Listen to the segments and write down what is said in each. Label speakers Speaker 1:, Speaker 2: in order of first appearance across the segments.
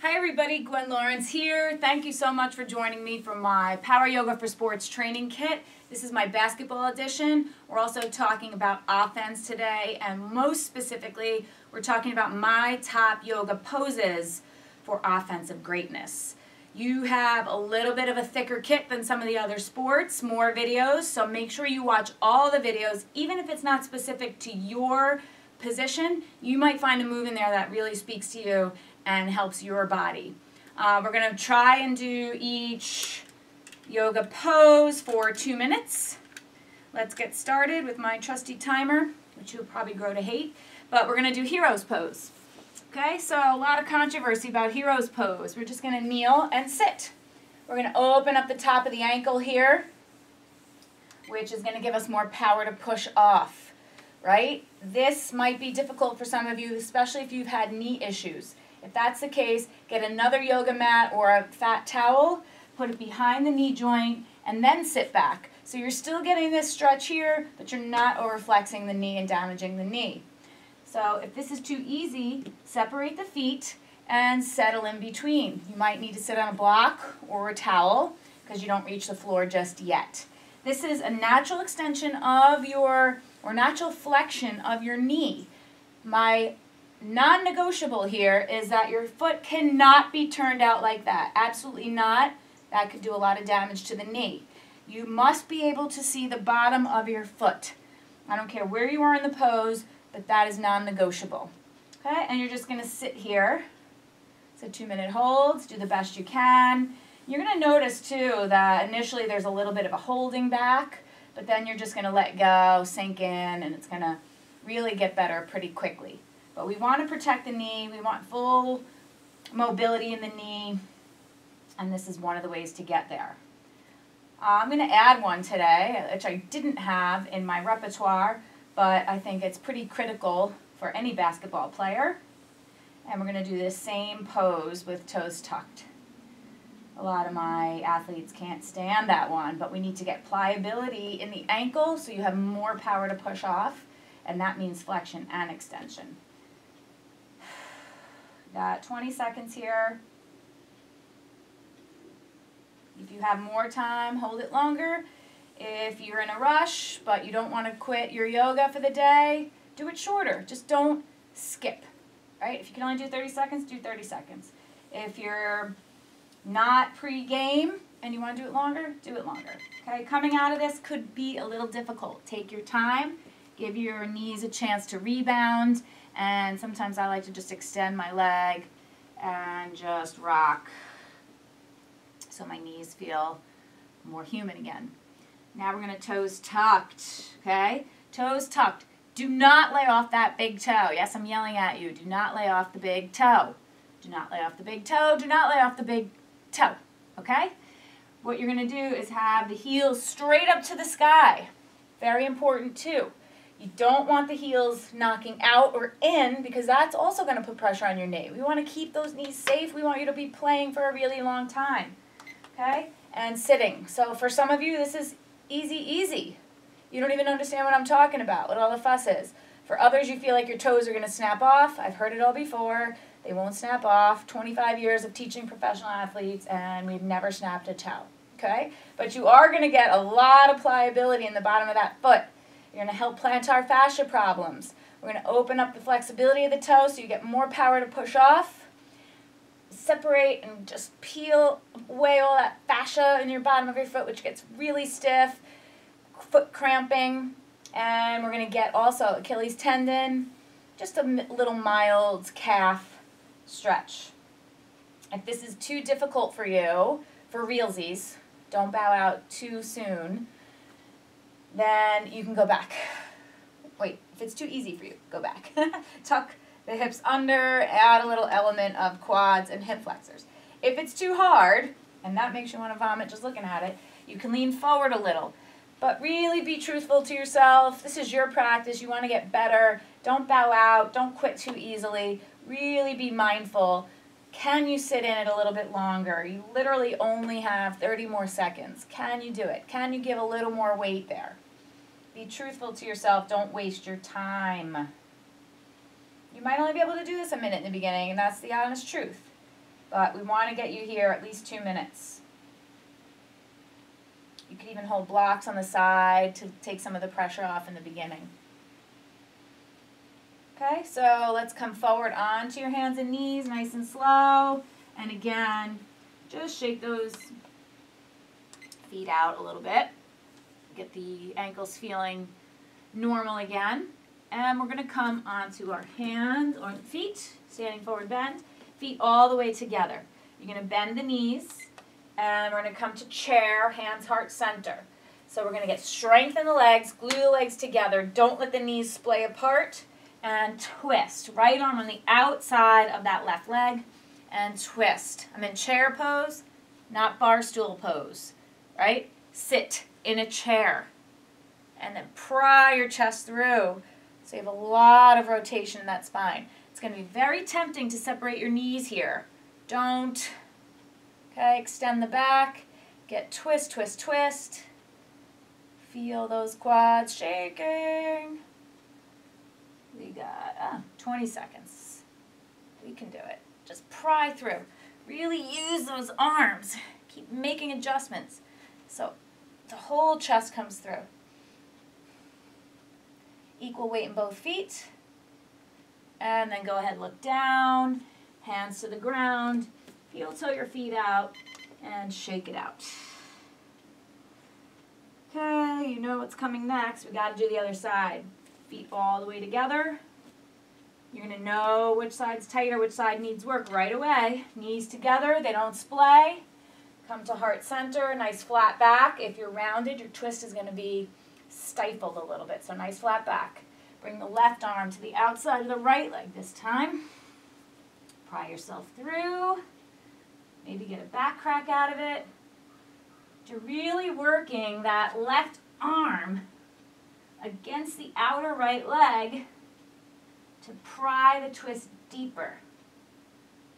Speaker 1: Hi everybody, Gwen here. Thank you so much for joining me for my Power Yoga for Sports training kit. This is my basketball edition. We're also talking about offense today, and most specifically, we're talking about my top yoga poses for offensive greatness. You have a little bit of a thicker kit than some of the other sports, more videos, so make sure you watch all the videos, even if it's not specific to your position. You might find a move in there that really speaks to you and helps your body. We're going to try and do each yoga pose for 2 minutes. Let's get started with my trusty timer, which you'll probably grow to hate, but we're going to do hero's pose. Okay, so a lot of controversy about hero's pose. We're just going to kneel and sit. We're going to open up the top of the ankle here, which is going to give us more power to push off, right? This might be difficult for some of you, especially if you've had knee issues. If that's the case, get another yoga mat or a fat towel, put it behind the knee joint, and then sit back. So you're still getting this stretch here, but you're not overflexing the knee and damaging the knee. So if this is too easy, separate the feet and settle in between. You might need to sit on a block or a towel because you don't reach the floor just yet. This is a natural extension of your, or natural flexion of your knee. My non-negotiable here is that your foot cannot be turned out like that. Absolutely not. That could do a lot of damage to the knee. You must be able to see the bottom of your foot. I don't care where you are in the pose, but that is non-negotiable. Okay, and you're just going to sit here. So 2-minute holds, do the best you can. You're going to notice too that initially there's a little bit of a holding back, but then you're just going to let go, sink in, and it's going to really get better pretty quickly. But we want to protect the knee. We want full mobility in the knee, and this is one of the ways to get there. I'm going to add one today, which I didn't have in my repertoire, but I think it's pretty critical for any basketball player. And we're going to do this same pose with toes tucked. A lot of my athletes can't stand that one, but we need to get pliability in the ankle so you have more power to push off, and that means flexion and extension. Got 20 seconds here. If you have more time, hold it longer. If you're in a rush, but you don't want to quit your yoga for the day, do it shorter. Just don't skip, right? If you can only do 30 seconds, do 30 seconds. If you're not pre-game and you want to do it longer, do it longer. Okay, coming out of this could be a little difficult. Take your time. Give your knees a chance to rebound. And sometimes I like to just extend my leg and just rock so my knees feel more human again. Now we're going to toes tucked, okay? Toes tucked. Do not lay off that big toe. Yes, I'm yelling at you. Do not lay off the big toe. Do not lay off the big toe. Do not lay off the big toe, okay? What you're going to do is have the heels straight up to the sky. Very important too. You don't want the heels knocking out or in because that's also going to put pressure on your knee. We want to keep those knees safe. We want you to be playing for a really long time. Okay? And sitting. So for some of you, this is easy. You don't even understand what I'm talking about, what all the fuss is. For others, you feel like your toes are going to snap off. I've heard it all before. They won't snap off. 25 years of teaching professional athletes, and we've never snapped a toe. Okay? But you are going to get a lot of pliability in the bottom of that foot. You're going to help plantar fascia problems. We're going to open up the flexibility of the toe so you get more power to push off. Separate and just peel away all that fascia in your bottom of your foot, which gets really stiff, foot cramping. And we're going to get also Achilles tendon, just a little mild calf stretch. If this is too difficult for you, for realsies, don't bow out too soon. Then you can go back. Wait, if it's too easy for you, go back. Tuck the hips under, add a little element of quads and hip flexors. If it's too hard, and that makes you want to vomit just looking at it, you can lean forward a little. But really be truthful to yourself. This is your practice. You want to get better. Don't bow out. Don't quit too easily. Really be mindful. Can you sit in it a little bit longer? You literally only have 30 more seconds. Can you do it? Can you give a little more weight there? Be truthful to yourself. Don't waste your time. You might only be able to do this a minute in the beginning, and that's the honest truth. but we want to get you here at least 2 minutes. You can even hold blocks on the side to take some of the pressure off in the beginning. Okay, so let's come forward onto your hands and knees, nice and slow. And again, just shake those feet out a little bit. Get the ankles feeling normal again. And we're going to come onto our hands or feet, standing forward bend, feet all the way together. You're going to bend the knees, and we're going to come to chair, hands, heart, center. So we're going to get strength in the legs, glue the legs together. Don't let the knees splay apart. And twist. Right arm on the outside of that left leg. And twist. I'm in chair pose, not bar stool pose. Right? Sit in a chair. And then pry your chest through. So you have a lot of rotation in that spine. It's going to be very tempting to separate your knees here. Don't. Okay, extend the back. Get twist, twist, twist. Feel those quads shaking. We got 20 seconds. We can do it. Just pry through. Really use those arms. Keep making adjustments so the whole chest comes through. Equal weight in both feet. And then go ahead, look down, hands to the ground, heel toe your feet out, and shake it out. Okay, you know what's coming next. We got to do the other side. Feet all the way together. You're going to know which side's tighter, which side needs work right away. Knees together, they don't splay. Come to heart center, nice flat back. If you're rounded, your twist is going to be stifled a little bit, so nice flat back. Bring the left arm to the outside of the right leg this time. Pry yourself through. Maybe get a back crack out of it. You're really working that left arm against the outer right leg to pry the twist deeper.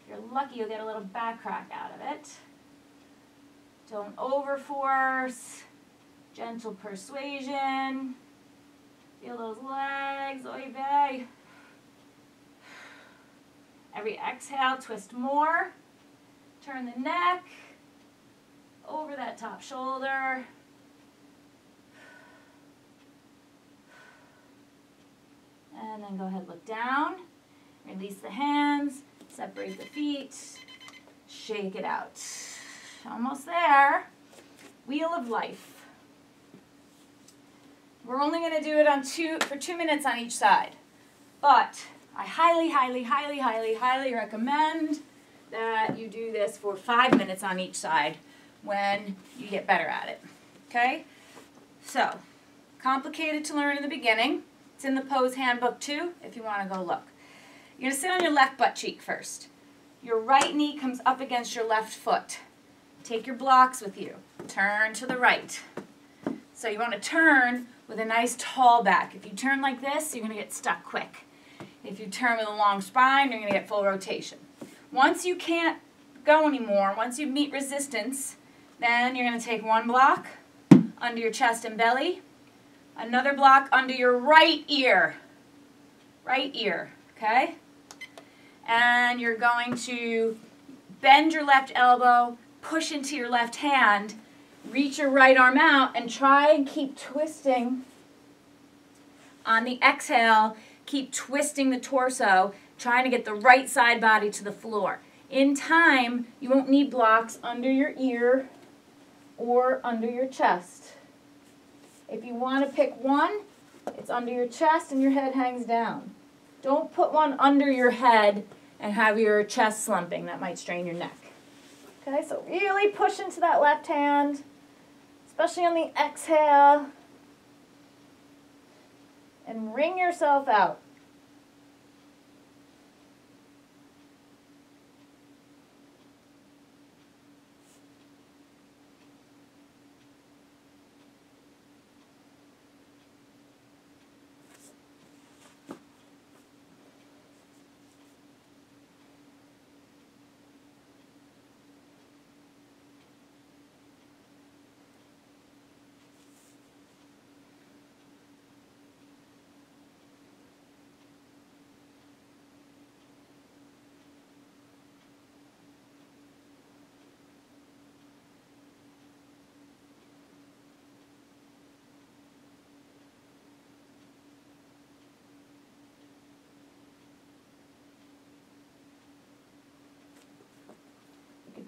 Speaker 1: If you're lucky, you'll get a little back crack out of it. Don't overforce. Gentle persuasion. Feel those legs, oy vey. Every exhale, twist more. Turn the neck over that top shoulder. And then go ahead, look down. Release the hands, separate the feet, shake it out. Almost there. Wheel of life. We're only going to do it for 2 minutes on each side. But I highly, highly, highly, highly, highly recommend that you do this for 5 minutes on each side when you get better at it. Okay? So, complicated to learn in the beginning. It's in the pose handbook too, if you want to go look. You're going to sit on your left butt cheek first. Your right knee comes up against your left foot. Take your blocks with you. Turn to the right. So you want to turn with a nice tall back. If you turn like this, you're going to get stuck quick. If you turn with a long spine, you're going to get full rotation. Once you can't go anymore, once you meet resistance, then you're going to take one block under your chest and belly, another block under your right ear, okay? And you're going to bend your left elbow, push into your left hand, reach your right arm out, and try and keep twisting. On the exhale, keep twisting the torso, trying to get the right side body to the floor. In time, you won't need blocks under your ear or under your chest. If you want to pick one, it's under your chest and your head hangs down. Don't put one under your head and have your chest slumping. That might strain your neck. Okay, so really push into that left hand, especially on the exhale, and wring yourself out.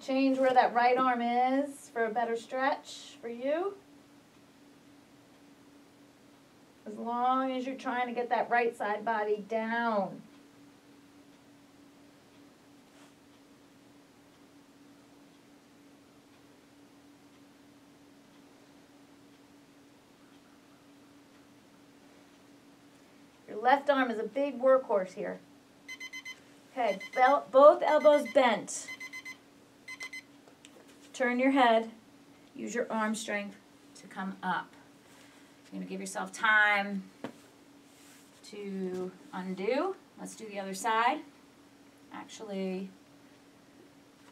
Speaker 1: change where that right arm is for a better stretch for you. As long as you're trying to get that right side body down. Your left arm is a big workhorse here. Okay, both elbows bent. Turn your head. Use your arm strength to come up. You're going to give yourself time to undo. Let's do the other side. Actually,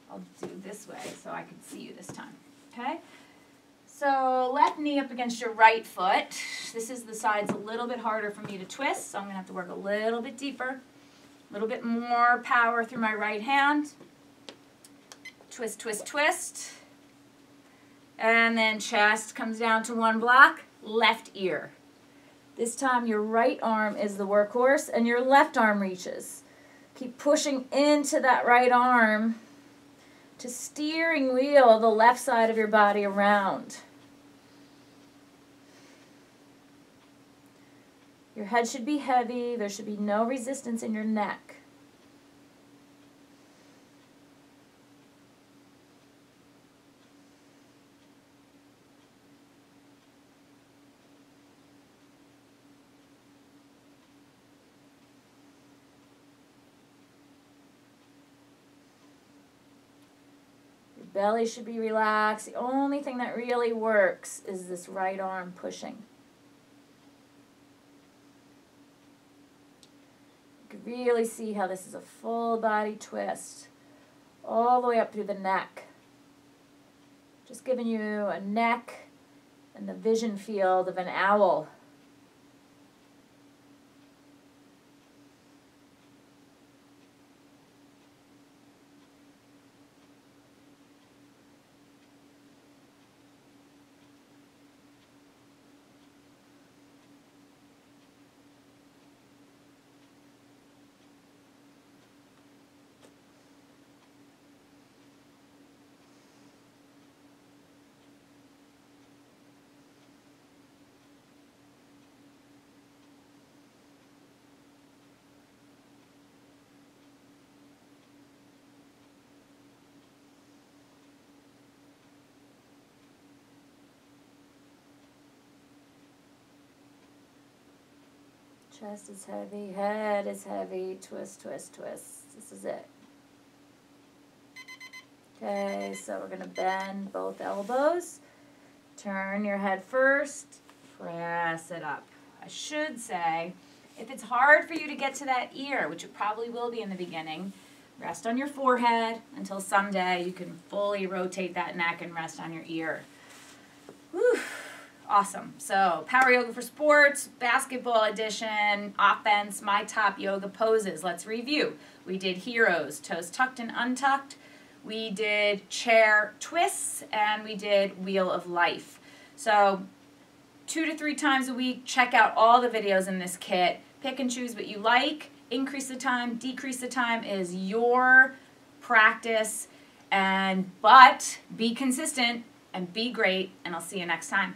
Speaker 1: I'll do this way so I can see you this time. Okay? So left knee up against your right foot. This is the side's a little bit harder for me to twist, so I'm going to have to work a little bit deeper. A little bit more power through my right hand. Twist, twist, twist. And then chest comes down to one block. Left ear. This time your right arm is the workhorse and your left arm reaches. Keep pushing into that right arm to steering wheel the left side of your body around. Your head should be heavy. There should be no resistance in your neck. Your belly should be relaxed. The only thing that really works is this right arm pushing. You can really see how this is a full body twist all the way up through the neck. Just giving you a neck and the vision field of an owl. Chest is heavy, head is heavy, twist, twist, twist. This is it. Okay, so we're going to bend both elbows. Turn your head first, press it up. I should say, if it's hard for you to get to that ear, which it probably will be in the beginning, rest on your forehead until someday you can fully rotate that neck and rest on your ear. Whew. Awesome. So, Power Yoga for Sports, Basketball Edition, Offense, my top yoga poses. Let's review. We did heroes, toes tucked and untucked. We did chair twists, and we did wheel of life. So, 2 to 3 times a week, check out all the videos in this kit. Pick and choose what you like. Increase the time, decrease the time is your practice. But be consistent and be great, and I'll see you next time.